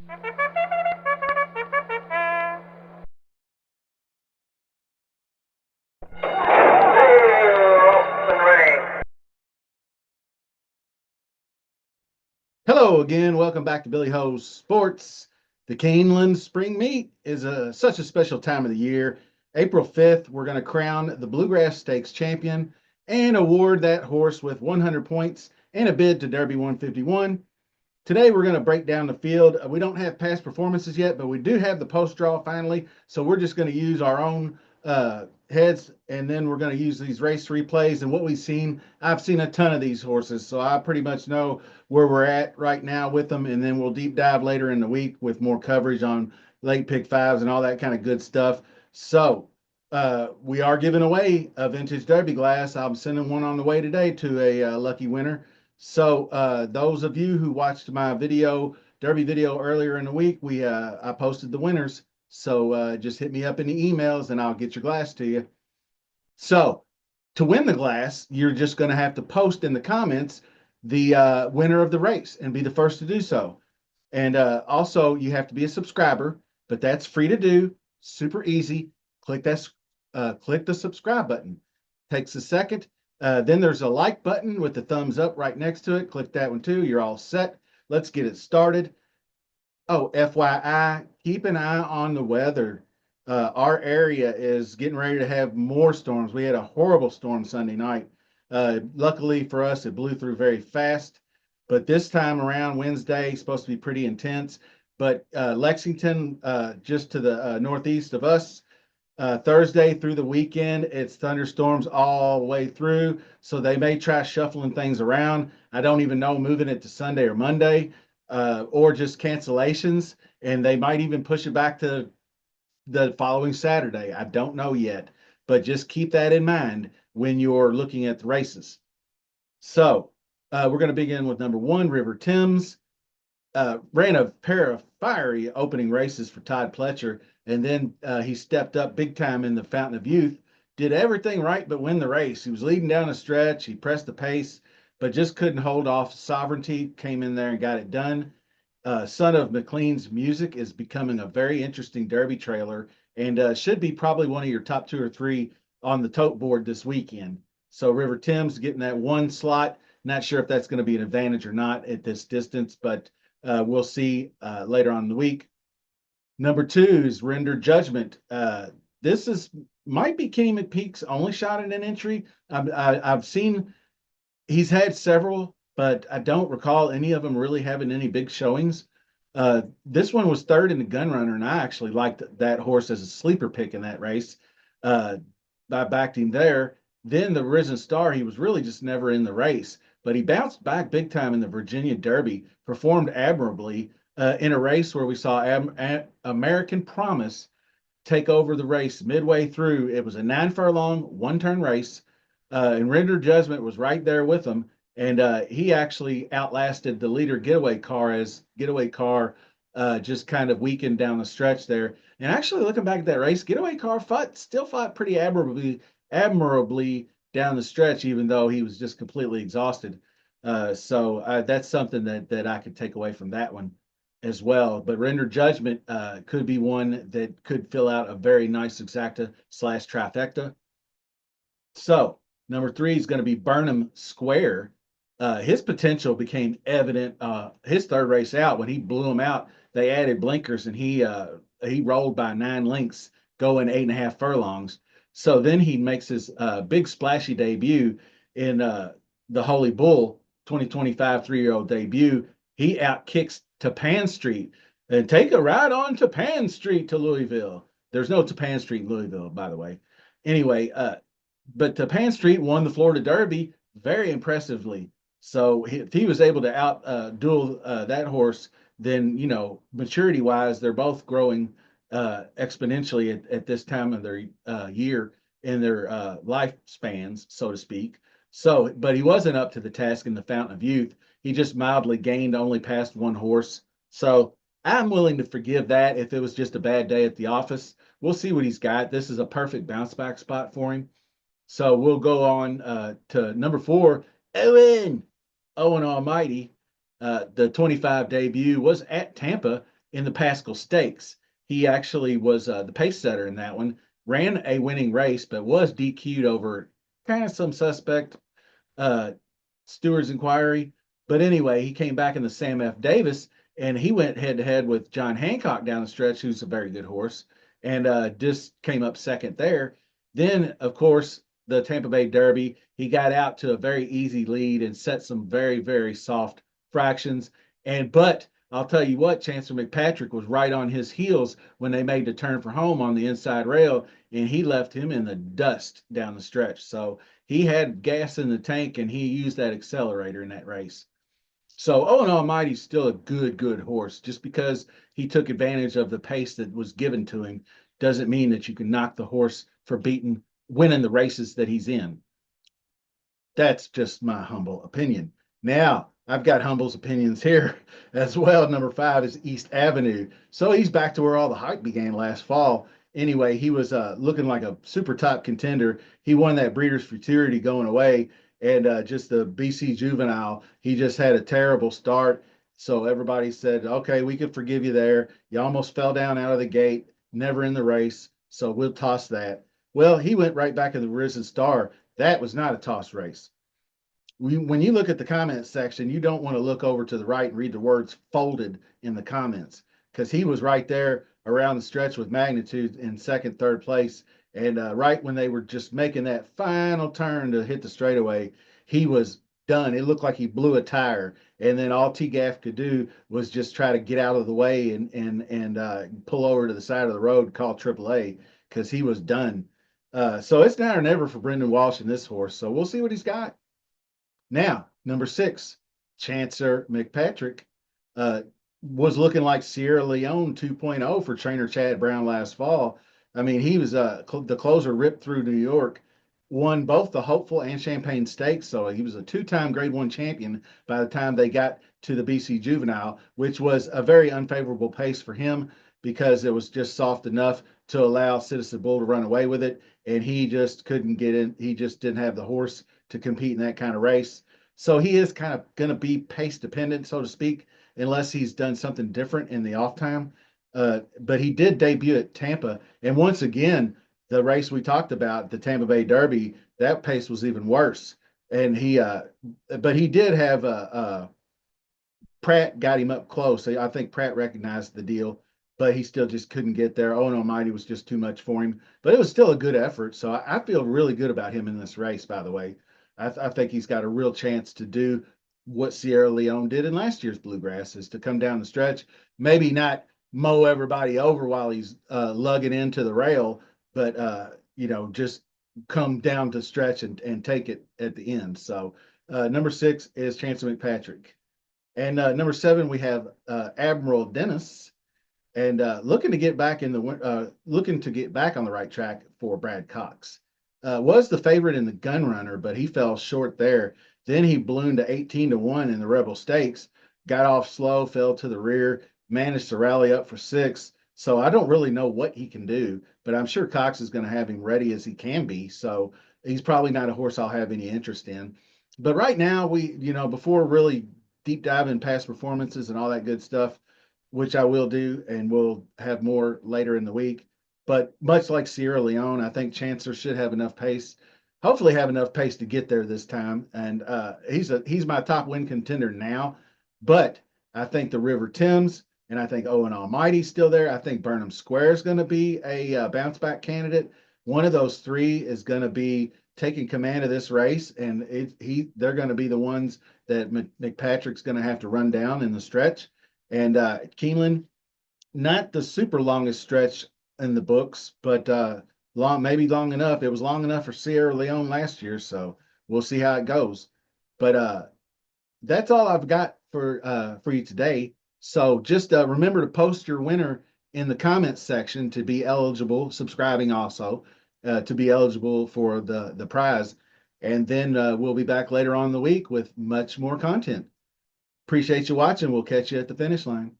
Hello again. Welcome back to Billy Ho's Sports. The Keeneland Spring Meet is such a special time of the year. April 5th, we're going to crown the Bluegrass Stakes champion and award that horse with 100 points and a bid to Derby 151. Today, we're going to break down the field. We don't have past performances yet, but we do have the post draw finally. So we're just going to use our own heads, and then we're going to use these race replays and what we've seen. I've seen a ton of these horses, so I pretty much know where we're at right now with them, and then we'll deep dive later in the week with more coverage on late pick fives and all that kind of good stuff. So we are giving away a vintage Derby glass. I'm sending one on the way today to a lucky winner. So those of you who watched my Derby video earlier in the week, I posted the winners. So just hit me up in the emails and I'll get your glass to you. So to win the glass, you're just going to have to post in the comments the winner of the race and be the first to do so. And also, you have to be a subscriber, but that's free to do, super easy. Click the subscribe button. Takes a second. Then there's a like button with the thumbs up right next to it. Click that one too. You're all set. Let's get it started. Oh, FYI, keep an eye on the weather. Our area is getting ready to have more storms. We had a horrible storm Sunday night. Luckily for us, it blew through very fast. But this time around, Wednesday, supposed to be pretty intense. But Lexington, just to the northeast of us, Thursday through the weekend, it's thunderstorms all the way through. So they may try shuffling things around. I don't even know, moving it to Sunday or Monday, or just cancellations. And they might even push it back to the following Saturday. I don't know yet, but just keep that in mind when you're looking at the races. So we're going to begin with number one, River Thames. Ran a pair of fiery opening races for Todd Pletcher, and then he stepped up big time in the Fountain of Youth, did everything right but win the race. He was leading down the stretch, he pressed the pace, but just couldn't hold off Sovereignty, came in there and got it done. Son of McLean's Music is becoming a very interesting Derby trailer and should be probably one of your top two or three on the tote board this weekend. So River Thames getting that one slot. Not sure if that's going to be an advantage or not at this distance, but we'll see later on in the week. Number two is Render Judgment. This might be Kenny McPeak's only shot at an entry. I've seen he's had several, but I don't recall any of them really having any big showings. This one was third in the gun runner, and I actually liked that horse as a sleeper pick in that race. I backed him there. Then the Risen Star, he was really just never in the race, but he bounced back big time in the Virginia Derby, performed admirably in a race where we saw American Promise take over the race midway through. It was a 9 furlong, one-turn race, and Render Judgment was right there with him. And he actually outlasted the leader Getaway Car as Getaway Car just kind of weakened down the stretch there. And actually, looking back at that race, Getaway Car still fought pretty admirably down the stretch, even though he was just completely exhausted. So that's something that I could take away from that one as well. But Render Judgment could be one that could fill out a very nice exacta / trifecta. So number three is going to be Burnham Square. His potential became evident his third race out when he blew him out. They added blinkers and he rolled by 9 lengths, going 8.5 furlongs. So then he makes his big splashy debut in the Holy Bull 2025 3-year-old debut. He outkicks Tapan Street and take a ride on Tapan Street to Louisville. There's no Tapan Street in Louisville, by the way. Anyway, but Tapan Street won the Florida Derby very impressively. So if he was able to out-duel that horse, then, maturity-wise, they're both growing exponentially at this time of their year in their lifespans, so to speak. So, but he wasn't up to the task in the Fountain of Youth. He just mildly gained, only past one horse. So I'm willing to forgive that if it was just a bad day at the office. We'll see what he's got. This is a perfect bounce back spot for him. So we'll go on to number 4, Owen Almighty. The 25 debut was at Tampa in the Pascal Stakes. He actually was the pace setter in that one, ran a winning race, but was DQ'd over kind of some suspect uh, steward's inquiry. But anyway, he came back in the Sam F. Davis, and he went head to head with John Hancock down the stretch, who's a very good horse, and just came up second there. Then, of course, the Tampa Bay Derby, he got out to a very easy lead and set some very, very soft fractions. But I'll tell you what, Chancellor McPatrick was right on his heels when they made the turn for home on the inside rail, and he left him in the dust down the stretch. So he had gas in the tank, and he used that accelerator in that race. So Owen Almighty's still a good horse. Just because he took advantage of the pace that was given to him doesn't mean that you can knock the horse for winning the races that he's in. That's just my humble opinion. Now, I've got Humble's opinions here as well. Number 5 is East Avenue. So he's back to where all the hype began last fall. Anyway, he was looking like a super top contender. He won that Breeders' Futurity going away, and just the BC Juvenile, he just had a terrible start. So everybody said, okay, we could forgive you there. You almost fell down out of the gate, never in the race, so we'll toss that. Well, he went right back in the Risen Star. That was not a toss race. When you look at the comments section, you don't want to look over to the right and read the words folded in the comments, because he was right there around the stretch with Magnitude in second, third place. And right when they were just making that final turn to hit the straightaway, he was done. It looked like he blew a tire. And then all T-Gaff could do was just try to get out of the way and pull over to the side of the road and call AAA, because he was done. So it's now or never for Brendan Walsh and this horse. So we'll see what he's got. Now, number 6, Chancellor McPatrick was looking like Sierra Leone 2.0 for trainer Chad Brown last fall. I mean, he was the closer ripped through New York, won both the Hopeful and Champagne Stakes. So he was a 2-time Grade 1 champion by the time they got to the BC Juvenile, which was a very unfavorable pace for him because it was just soft enough to allow Citizen Bull to run away with it. And he just couldn't get in. He just didn't have the horse to compete in that kind of race. So he is kind of going to be pace dependent, so to speak, unless he's done something different in the off time. But he did debut at Tampa. And once again, the race we talked about, the Tampa Bay Derby, that pace was even worse. And but he did have Pratt got him up close. I think Pratt recognized the deal, but he still just couldn't get there. Owen Almighty was just too much for him. But it was still a good effort. So I feel really good about him in this race, by the way. I think he's got a real chance to do what Sierra Leone did in last year's Bluegrass, is to come down the stretch, maybe not mow everybody over while he's lugging into the rail, but just come down to stretch and take it at the end. So number 6 is Chancellor McPatrick. And number 7, we have Admiral Dennis, and looking to get back on the right track for Brad Cox. Was the favorite in the Gun Runner, but he fell short there. Then he ballooned to 18-1 in the Rebel Stakes, got off slow, fell to the rear, managed to rally up for 6. So I don't really know what he can do, but I'm sure Cox is going to have him ready as he can be. So he's probably not a horse I'll have any interest in. But right now, before really deep diving past performances and all that good stuff, which I will do, and we'll have more later in the week. But much like Sierra Leone, I think Chancellor should have enough pace, hopefully have enough pace to get there this time. And he's my top win contender now. But I think the River Thames, and I think Owen Almighty's still there. I think Burnham Square is going to be a bounce back candidate. One of those 3 is going to be taking command of this race, and they're going to be the ones that McPatrick's going to have to run down in the stretch. And Keeneland, not the super longest stretch in the books, but maybe long enough. It was long enough for Sierra Leone last year, so we'll see how it goes. But that's all I've got for you today. So just remember to post your winner in the comments section to be eligible, subscribing also, to be eligible for the prize. And then we'll be back later on in the week with much more content. Appreciate you watching. We'll catch you at the finish line.